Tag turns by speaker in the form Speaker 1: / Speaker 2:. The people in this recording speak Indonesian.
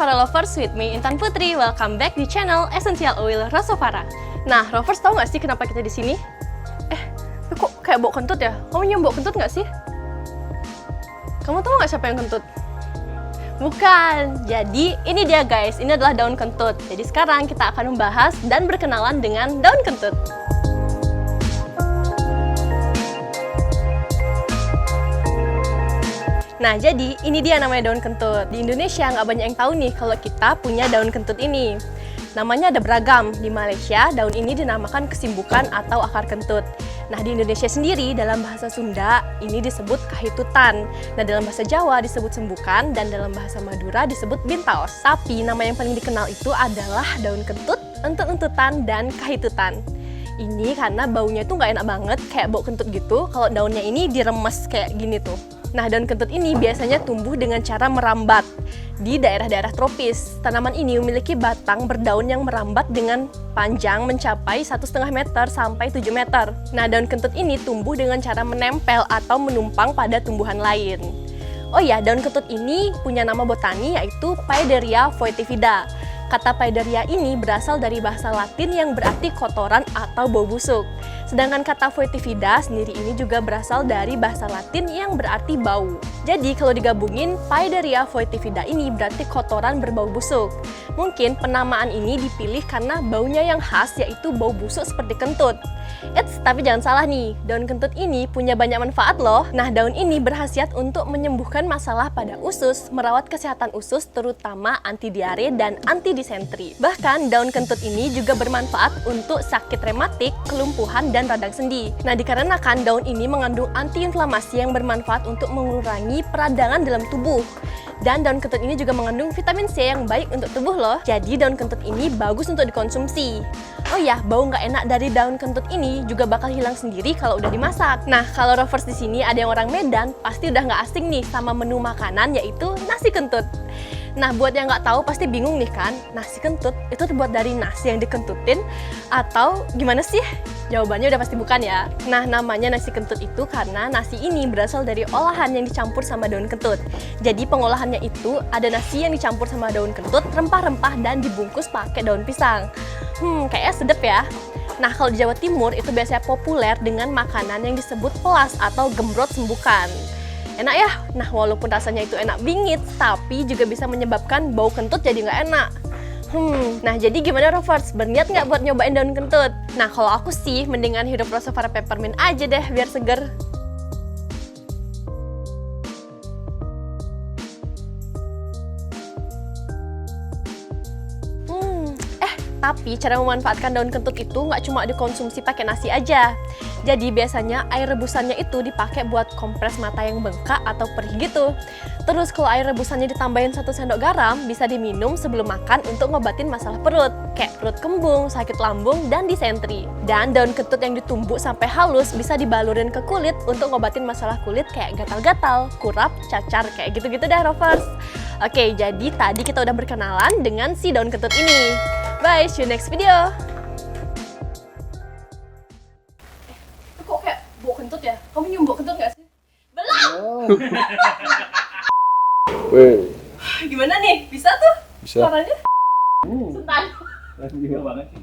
Speaker 1: Rosovara Lovers, with me Intan Putri. Welcome back di channel Essential Oil Rosovara. Nah, Rovers tahu nggak sih kenapa kita di sini? Kok kayak bau kentut ya? Kamu nyium bau kentut nggak sih? Kamu tahu nggak siapa yang kentut? Bukan. Jadi ini dia guys, ini adalah daun kentut. Jadi sekarang kita akan membahas dan berkenalan dengan daun kentut. Nah, jadi ini dia namanya daun kentut. Di Indonesia nggak banyak yang tahu nih kalau kita punya daun kentut ini. Namanya ada beragam. Di Malaysia, daun ini dinamakan kesimbukan atau akar kentut. Nah, di Indonesia sendiri, dalam bahasa Sunda, ini disebut kahitutan. Nah, dalam bahasa Jawa disebut sembukan, dan dalam bahasa Madura disebut bintaos. Tapi, nama yang paling dikenal itu adalah daun kentut, entut-entutan, dan kahitutan. Ini karena baunya itu nggak enak banget, kayak bau kentut gitu, kalau daunnya ini diremes kayak gini tuh. Nah, daun kentut ini biasanya tumbuh dengan cara merambat di daerah-daerah tropis. Tanaman ini memiliki batang berdaun yang merambat dengan panjang mencapai 1,5 meter sampai 7 meter. Nah, daun kentut ini tumbuh dengan cara menempel atau menumpang pada tumbuhan lain. Oh ya, daun kentut ini punya nama botani yaitu Paederia foetivida. Kata Paederia ini berasal dari bahasa Latin yang berarti kotoran atau bau busuk. Sedangkan kata foetivida sendiri ini juga berasal dari bahasa Latin yang berarti bau. Jadi kalau digabungin, Paederia foetivida ini berarti kotoran berbau busuk. Mungkin penamaan ini dipilih karena baunya yang khas yaitu bau busuk seperti kentut. Tapi jangan salah nih, daun kentut ini punya banyak manfaat loh. Nah, daun ini berkhasiat untuk menyembuhkan masalah pada usus, merawat kesehatan usus terutama anti diare dan anti disentri. Bahkan daun kentut ini juga bermanfaat untuk sakit rematik, kelumpuhan, dan radang sendi. Nah, dikarenakan daun ini mengandung antiinflamasi yang bermanfaat untuk mengurangi peradangan dalam tubuh. Dan daun kentut ini juga mengandung vitamin C yang baik untuk tubuh loh. Jadi daun kentut ini bagus untuk dikonsumsi. Oh ya, bau nggak enak dari daun kentut ini juga bakal hilang sendiri kalau udah dimasak. Nah, kalau Rovers di sini ada yang orang Medan, pasti udah nggak asing nih sama menu makanan yaitu nasi kentut. Nah, buat yang nggak tahu pasti bingung nih kan, nasi kentut itu terbuat dari nasi yang dikentutin atau gimana sih? Jawabannya udah pasti bukan ya. Nah, namanya nasi kentut itu karena nasi ini berasal dari olahan yang dicampur sama daun kentut. Jadi pengolahannya itu ada nasi yang dicampur sama daun kentut, rempah-rempah, dan dibungkus pakai daun pisang. Kayaknya sedep ya. Nah, kalau di Jawa Timur itu biasanya populer dengan makanan yang disebut pelas atau gembrot sembukan. Enak ya? Nah, walaupun rasanya itu enak bingit, tapi juga bisa menyebabkan bau kentut jadi nggak enak. Nah, jadi gimana Rovers? Berniat nggak buat nyobain daun kentut? Nah, kalau aku sih mendingan hirup Rosovara peppermint aja deh biar seger. Tapi cara memanfaatkan daun kentut itu nggak cuma dikonsumsi pakai nasi aja. Jadi biasanya air rebusannya itu dipakai buat kompres mata yang bengkak atau perih gitu. Terus kalau air rebusannya ditambahin 1 sendok garam, bisa diminum sebelum makan untuk ngobatin masalah perut. Kayak perut kembung, sakit lambung, dan disentri. Dan daun kentut yang ditumbuk sampai halus bisa dibalurin ke kulit untuk ngobatin masalah kulit kayak gatal-gatal, kurap, cacar, kayak gitu-gitu deh Rovers. Oke, jadi tadi kita udah berkenalan dengan si daun kentut ini. Bye, see you next video. Kok kayak bau kentut ya? Kamu nyium bau kentut nggak sih? Belum!
Speaker 2: Weh,
Speaker 1: Gimana nih? Bisa tuh?
Speaker 2: bisa.
Speaker 1: Suaranya? Sentan.
Speaker 2: Banget sih.